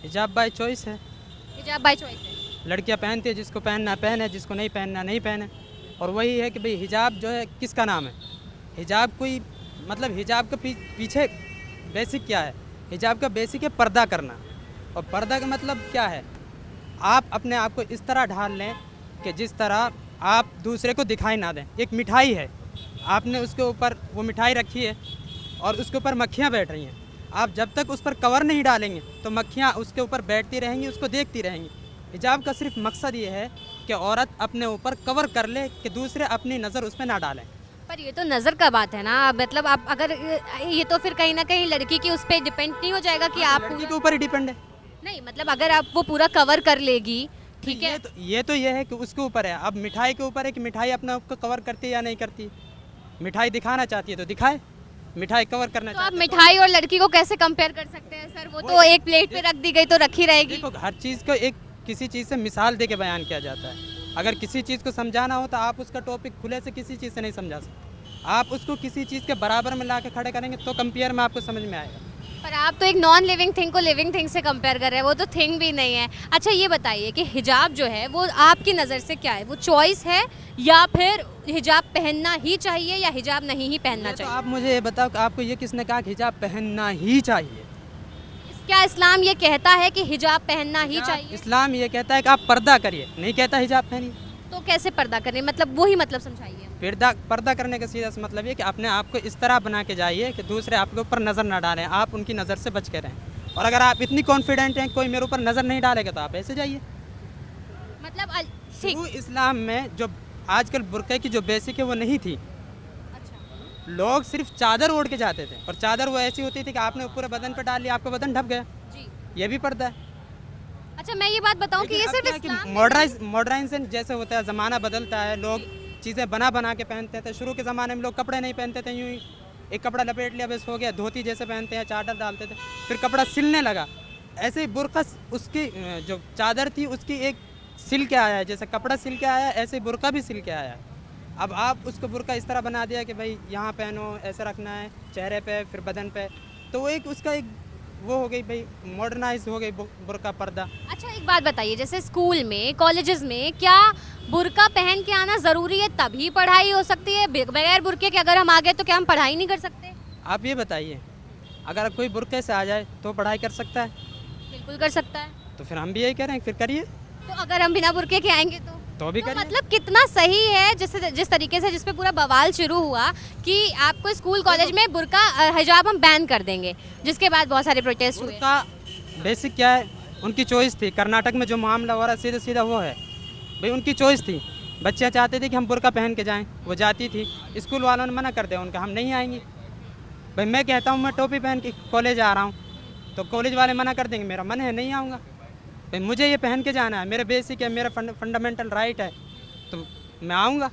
हिजाब by choice है। हिजाब बाय चॉइस है। लड़कियां पहनती है, जिसको पहनना पहने, जिसको नहीं पहनना नहीं पहने। और वही है कि भाई हिजाब जो है किसका नाम है। हिजाब कोई मतलब हिजाब के पीछे बेसिक क्या है। हिजाब का बेसिक है पर्दा करना। और पर्दा का मतलब क्या है, आप अपने आप को इस तरह ढाल लें कि जिस तरह आप दूसरे को दिखाई ना दें। एक मिठाई है, आपने उसके ऊपर वो मिठाई रखी है और उसके ऊपर मक्खियाँ बैठ रही हैं। आप जब तक उस पर कवर नहीं डालेंगे तो मक्खियाँ उसके ऊपर बैठती रहेंगी, उसको देखती रहेंगी। हिजाब का सिर्फ मकसद ये है कि औरत अपने ऊपर कवर कर ले कि दूसरे अपनी नज़र उस पर ना डालें। पर ये तो नज़र का बात है ना, मतलब आप अगर ये तो फिर कहीं ना कहीं लड़की की उस पर डिपेंड नहीं हो जाएगा कि आप लड़की के ऊपर ही डिपेंड है। नहीं, मतलब अगर आप वो पूरा कवर कर लेगी, ठीक है। ये है कि उसके ऊपर है। अब मिठाई के ऊपर है कि मिठाई अपने आप को कवर करती है या नहीं करती। मिठाई दिखाना चाहती है तो दिखाए, मिठाई कवर करना तो आप चाहती है मिठाई और लड़की को कैसे कंपेयर कर सकते हैं सर? वो तो एक प्लेट पे रख दी गई तो रखी रहेगी। देखो, हर चीज़ को एक किसी चीज़ से मिसाल दे के बयान किया जाता है। अगर किसी चीज़ को समझाना हो तो आप उसका टॉपिक खुले से किसी चीज़ से नहीं समझा सकते। आप उसको किसी चीज़ के बराबर में ला के खड़े करेंगे तो कंपेयर में आपको समझ में आएगा। पर आप तो एक नॉन लिविंग थिंग को लिविंग थिंग से कंपेयर कर रहे हैं, वो तो थिंग भी नहीं है। अच्छा ये बताइए कि हिजाब जो है वो आपकी नज़र से क्या है, वो चॉइस है या फिर हिजाब पहनना ही चाहिए या हिजाब नहीं ही पहनना तो चाहिए? आप मुझे ये बताओ कि आपको ये किसने कहा कि हिजाब पहनना ही चाहिए। क्या इस्लाम ये कहता है कि हिजाब पहनना ही चाहिए? इस्लाम ये कहता है कि आप पर्दा करिए, नहीं कहता हिजाब पहनिए। तो कैसे पर्दा करें, मतलब वही मतलब समझाइए। पर्दा करने का सीधा सा मतलब ये कि अपने आप को इस तरह बना के जाइए कि दूसरे आपके ऊपर नज़र ना डालें, आप उनकी नज़र से बच के रहें। और अगर आप इतनी कॉन्फिडेंट हैं कोई मेरे ऊपर नज़र नहीं डालेगा तो आप ऐसे जाइए। मतलब ठीक। शुरू इस्लाम में जो आजकल बुर्के की जो बेसिक है वो नहीं थी। अच्छा लोग सिर्फ चादर ओढ़ के जाते थे और चादर वो ऐसी होती थी कि आपने पूरे बदन पे डाल लिया, आपका बदन ढक गया। जी। ये भी पर्दा है। अच्छा मैं ये बात बताऊं कि ये सिर्फ इस्लाम में मॉडर्नाइजेशन जैसे होता है, ज़माना बदलता है, लोग चीज़ें बना के पहनते थे। शुरू के ज़माने में लोग कपड़े नहीं पहनते थे, यूँ ही एक कपड़ा लपेट लिया बस हो गया। धोती जैसे पहनते हैं, चादर डालते थे, फिर कपड़ा सिलने लगा। ऐसे ही बुर्का उसकी जो चादर थी उसकी एक सिल के आया है, जैसे कपड़ा सिल के आया ऐसे ही बुर्का भी सिल के आया है। अब आप उसको बुर्का इस तरह बना दिया कि भाई यहाँ पहनो, ऐसा रखना है चेहरे पे फिर बदन पे, तो वो एक उसका एक वो हो गई भाई, मॉडर्नाइज हो गई बुर्का पर्दा। अच्छा एक बात बताइए, जैसे स्कूल में कॉलेजेस में क्या बुर्का पहन के आना ज़रूरी है तभी पढ़ाई हो सकती है? बगैर बुर्के के अगर हम आ गए तो क्या हम पढ़ाई नहीं कर सकते? आप ये बताइए, अगर कोई बुर्के से आ जाए तो पढ़ाई कर सकता है? बिल्कुल कर सकता है। तो फिर हम भी यही कह रहे हैं, फिर करिए। तो अगर हम बिना बुर्के के आएंगे तो भी तो करिए। मतलब कितना सही है जिस तरीके से जिस पे पूरा बवाल शुरू हुआ कि आपको स्कूल कॉलेज में बुर्का हिजाब हम बैन कर देंगे, जिसके बाद बहुत सारे प्रोटेस्ट हुए। उनका बेसिक क्या है, उनकी चॉइस थी। कर्नाटक में जो मामला हो रहा है सीधा सीधा वो है भाई, उनकी चॉइस थी। बच्चे चाहते थे कि हम बुर्का पहन के जाएं, वो जाती थी। स्कूल वालों ने मना कर दिया उनका, हम नहीं आएंगे। भाई मैं कहता हूँ मैं टोपी पहन के कॉलेज आ रहा हूँ तो कॉलेज वाले मना कर देंगे, मेरा मन है नहीं आऊँगा। भाई मुझे ये पहन के जाना है, मेरा बेसिक है, मेरा फंडामेंटल राइट है, तो मैं आऊँगा।